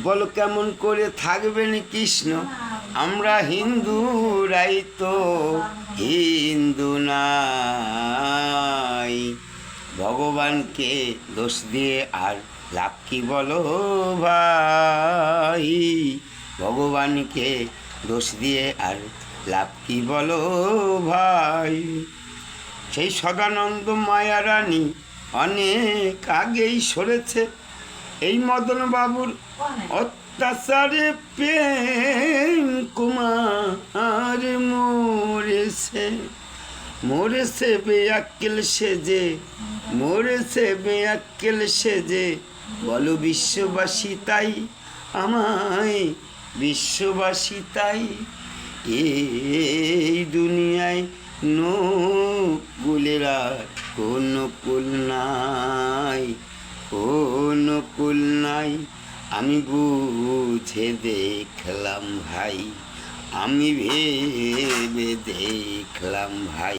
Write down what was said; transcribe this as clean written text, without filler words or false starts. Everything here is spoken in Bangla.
বলো কেমন করে থাকবেন কৃষ্ণ? আমরা হিন্দুরাই তো হিন্দু নাই। ভগবানকে দোষ দিয়ে আর লাভ কি বলো ভাই? ভগবানকে দোষ দিয়ে আর লাভ কি বলো ভাই? সেই সদানন্দ মায়ারানী অনেক আগেই সরেছে এই মদন বাবুর অত্যাচারে। প্রেম কুমার মরেছে, মরেছে বেয়াক্কেল সেজে, মরেছে বেয়াক্কেল সেজে। বলো বিশ্ববাসী তাই, আমায় বিশ্ববাসী তাই। এই দুনিয়ায় নকুলেরা কোনো কুল নাই, কোনো কুল নাই। আমি বুঝে দেখলাম ভাই, আমি ভেবে দেখলাম ভাই।